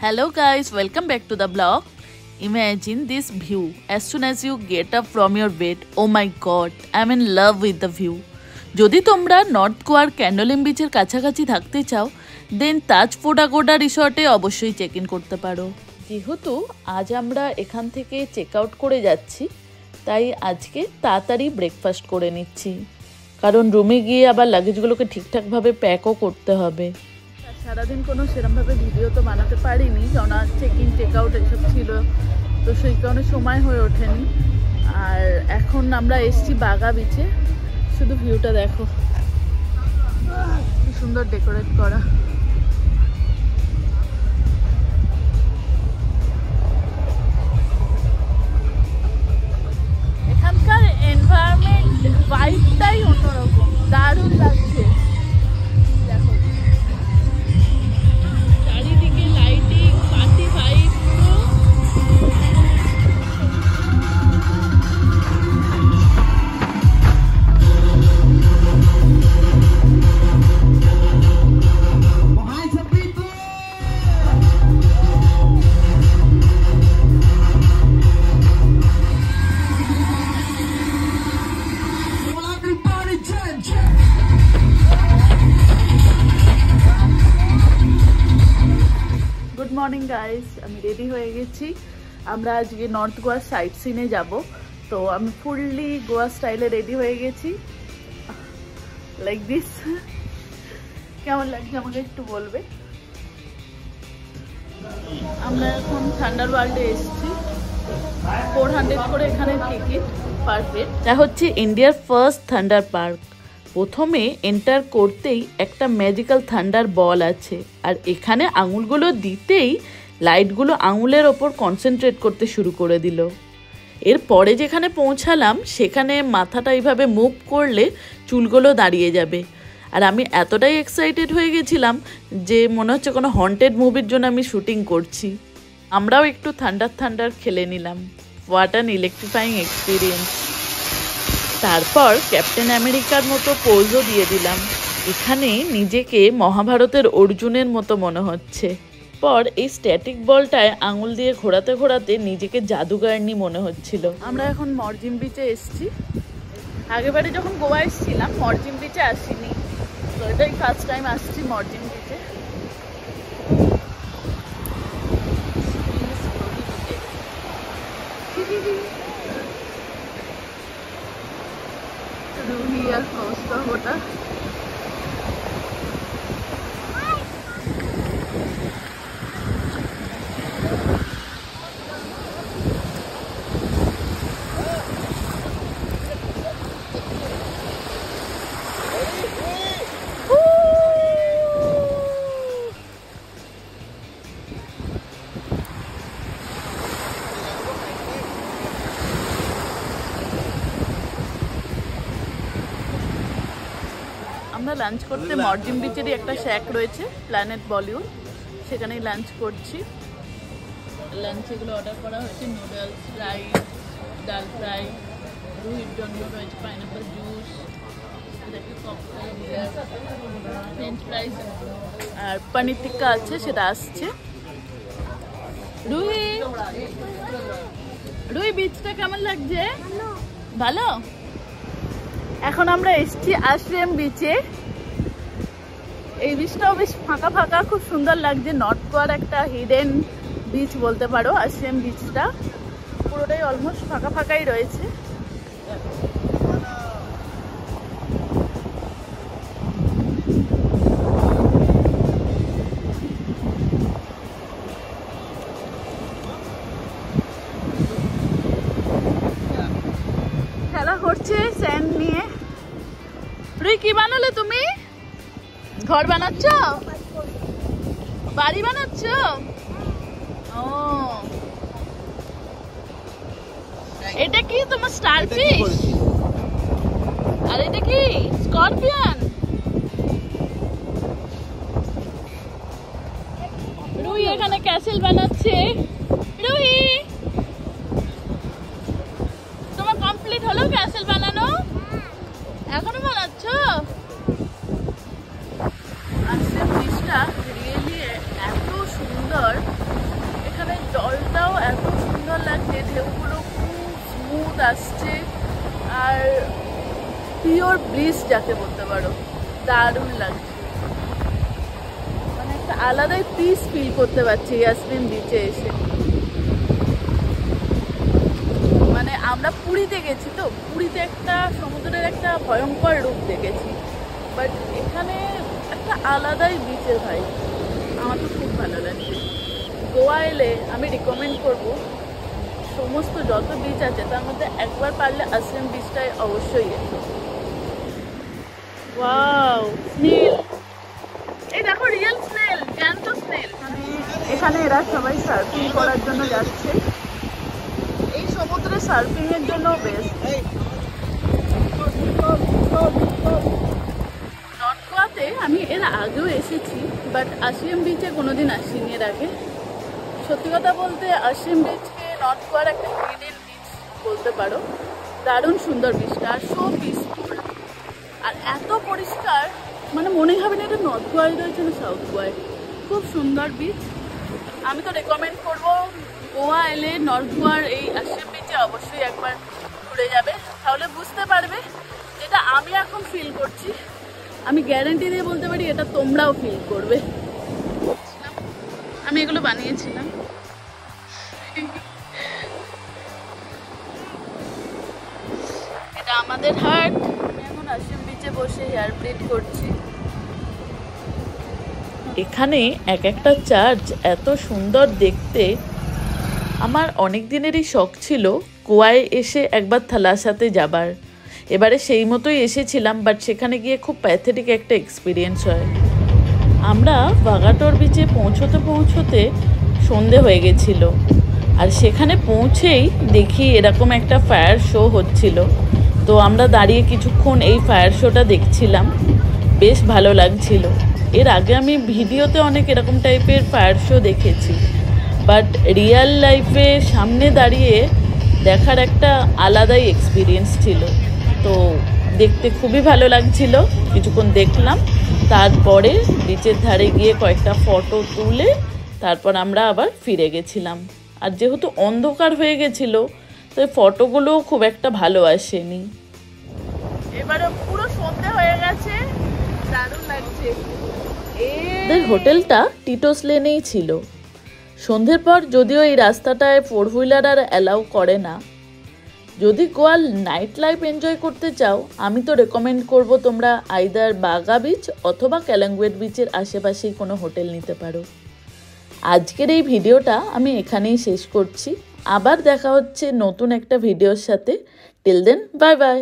Hello guys, welcome back to the blog. Imagine this view as soon as you get up from your bed. Oh my god, I'm in love with the view. যদি তোমরা north গোয়ার ক্যান্ডোলিম বিচের কাছাকাছি থাকতে চাও দেন তাজ পোডাগোডা রিসর্টে অবশ্যই check in করতে পারো। যেহেতু আজ আমরা এখান থেকে চেক আউট করে যাচ্ছি তাই আজকে তাড়াতাড়ি ব্রেকফাস্ট করে নিচ্ছি, কারণ রুমে গিয়ে আবার লাগেজগুলোকে ঠিকঠাকভাবে প্যাকও করতে হবে। সারাদিন কোনো সেরকমভাবে ভিডিও তো বানাতে পারিনি, কারণ আজ চেক ইন চেক আউট এসব ছিল, তো সেই কারণে সময় হয়ে ওঠেনি। আর এখন আমরা এসছি বাগা বিচে, শুধু ভিউটা দেখো কি সুন্দর ডেকোরেট করা। এখানকার এনভায়রনমেন্ট ভাইবটাই অন্যরকম, দারুণ লাগছে। দেখো চারিদিকে lighting, party vibe. Good morning guys, আমি রেডি হয়ে গেছি। আমরা আজকে নর্থ গোয়া সাইট সিনে যাব, তো আমি ফুললি গোয়া স্টাইলে রেডি হয়ে গেছি লাইক দিস। কেমন লাগছে আমাকে একটু বলবে। আমরা এখন থান্ডার ওয়ার্ল্ডে এসেছি, 400 করে এখানে টিকিট পার হেড। এটা হচ্ছে ইন্ডিয়ার ফার্স্ট থান্ডার পার্ক। প্রথমে এন্টার করতেই একটা ম্যাজিক্যাল থান্ডার বল আছে, আর এখানে আঙুলগুলো দিতেই লাইটগুলো আঙুলের ওপর কনসেন্ট্রেট করতে শুরু করে দিল। এরপরে যেখানে পৌঁছালাম সেখানে মাথাটা এইভাবে মুভ করলে চুলগুলো দাঁড়িয়ে যাবে, আর আমি এতটাই এক্সাইটেড হয়ে গেছিলাম যে মনে হচ্ছে কোনো হন্টেড মুভির জন্য আমি শুটিং করছি। আমরাও একটু থান্ডার খেলে নিলাম। What an electrifying experience. তারপর ক্যাপ্টেন আমেরিকার মতো পোজও দিয়ে দিলাম। এখানে নিজেকে মহাভারতের অর্জুনের মতো মনে হচ্ছে। পর এই স্ট্যাটিক বলটায় আঙুল দিয়ে ঘোরাতে ঘোরাতে নিজেকে জাদুগারনি মনে হচ্ছিল। আমরা এখন মরজিম বিচে এসেছি। আগেবারে যখন গোয়া এসেছিলাম মরজিম বিচে আসিনি, তো এটাই ফার্স্ট টাইম আসছি মরজিম বিচে। ওটা আমরা লাঞ্চ করতে মরজিম বিচেরই একটা শ্যাক রয়েছে, প্ল্যানেট বলিউড, সেখানেই লাঞ্চ করছি। লাঞ্চ এগুলো অর্ডার করা হয়েছে, নুডলস, রাইস, ডাল ফ্রাই, রুহির জন্য রয়েছে পাইনাপেল জুস, ফ্রেঞ্চ ফ্রাইস, আর পনির টিক্কা আছে, সেটা আসছে। রুহি বিচটা কেমন লাগছে? ভালো। এখন আমরা এসছি আশ্রম বিচে। এই বিচটাও বেশ ফাঁকা ফাঁকা, খুব সুন্দর লাগছে। নর্থ গোয়ার একটা হিডেন বিচ বলতে পারো আশ্রম বিচটা, পুরোটাই অলমোস্ট ফাঁকা ফাঁকাই রয়েছে। খেলা করছে স্যান্ড নিয়ে। রুই কি বানালে তুমি? ঘর বানাচ্ছ? বাড়ি বানাচ্ছ? ও, এটা কি তোমার স্টারফিশ? আর এটা কি স্করপিয়ন? রুই এখানে ক্যাসেল বানাচ্ছে। রুই, তোমার কমপ্লিট হলো ক্যাসেল বানানো? এখনো বানাচ্ছ? আজকে ব্রিজটা রিয়েলি এত সুন্দর, ভয়ঙ্কর ব্লিজ যাকে বলতে পারো, দারুণ লাগছে। মানে একটা আলাদাই পিস ফিল করতে পারছি ইয়াসমিন বিচে এসে। মানে আমরা পুরীতে গেছি তো, পুরীতে একটা সমুদ্রের একটা ভয়ঙ্কর রূপ দেখেছি, বাট এখানে একটা আলাদাই বিচের ভাই। আমার তো খুব ভালো লাগছে। গোয়া এলে আমি রিকমেন্ড করবো সমস্ত যত বিচ আছে তার মধ্যে একবার পারলে আশ্রম বিচটাই অবশ্যই এসো। ওয়াও, স্নেল, এই দেখো রিয়েল স্নেল, জ্যান্ত স্নেল। এখানে এরা সবাই সার্ফিং করার জন্য যাচ্ছে। এই সমুদ্রে সার্ফিং এর জন্য বেস্ট। নর্থ গোয়াতে আমি এর আগেও এসেছি, বাট আশ্রম বিচে কোনোদিন আসিনি এর আগে। সত্যি কথা বলতে আশ্রম বিচকে নর্থ গোয়ার একটা হিডেন বিচ বলতে পারো। দারুণ সুন্দর বিচটা, আর সো পিসফুল, আর এত পরিষ্কার, মানে মনে হবে না এটা নর্থ গোয়ায় রয়েছে না সাউথ গোয়ায়। খুব সুন্দর বিচ। আমি তো রেকমেন্ড করবো গোয়া এলে নর্থ গোয়ার এই আশ্রম বিচে অবশ্যই একবার ঘুরে যাবে, তাহলে বুঝতে পারবে যেটা আমি এখন ফিল করছি। আমি গ্যারান্টি দিয়ে বলতে পারি এটা তোমরাও ফিল করবে। আমি এগুলো বানিয়েছিলাম। এটা আমাদের হাট। আমি এখন আশ্রম বিচে বসে হেয়ার প্লেট করছি। এখানে এক একটা চার্চ এত সুন্দর দেখতে। আমার অনেক দিনেরই শখ ছিল গোয়ায় এসে একবার থালাসাতে যাবার। এবারে সেই মতোই এসেছিলাম, বাট সেখানে গিয়ে খুব প্যাথেটিক একটা এক্সপিরিয়েন্স হয়। আমরা বাগাটোর বিচে পৌঁছতে সন্ধে হয়ে গেছিল, আর সেখানে পৌঁছেই দেখি এরকম একটা ফায়ার শো হচ্ছিল। তো আমরা দাঁড়িয়ে কিছুক্ষণ এই ফায়ার শোটা দেখছিলাম, বেশ ভালো লাগছিল। এর আগে আমি ভিডিওতে অনেক এরকম টাইপের ফায়ার শো দেখেছি, বাট রিয়েল লাইফে সামনে দাঁড়িয়ে দেখার একটা আলাদাই এক্সপিরিয়েন্স ছিল। তো দেখতে খুবই ভালো লাগছিল। কিছুক্ষণ দেখলাম, তারপরে বিচের ধারে গিয়ে কয়েকটা ফটো তুলে তারপর আমরা আবার ফিরে গেছিলাম। আর যেহেতু অন্ধকার হয়ে গেছিল তো ফটোগুলোও খুব একটা ভালো আসেনি। এবারে পুরো সন্ধ্যা হয়ে গেছে, দারুণ লাগছে। এদের হোটেলটা টিটোস লেনেই ছিল। সন্ধ্যের পর যদিও এই রাস্তাটায় 4 হুইলার আর অ্যালাউ করে না। যদি গোয়ার নাইট লাইফ এনজয় করতে চাও, আমি তো রেকমেন্ড করব তোমরা আইদার বাগা বিচ অথবা ক্যালাঙ্গুয়েট বিচের আশেপাশেই কোনো হোটেল নিতে পারো। আজকের এই ভিডিওটা আমি এখানেই শেষ করছি। আবার দেখা হচ্ছে নতুন একটা ভিডিওর সাথে। Till then, bye by.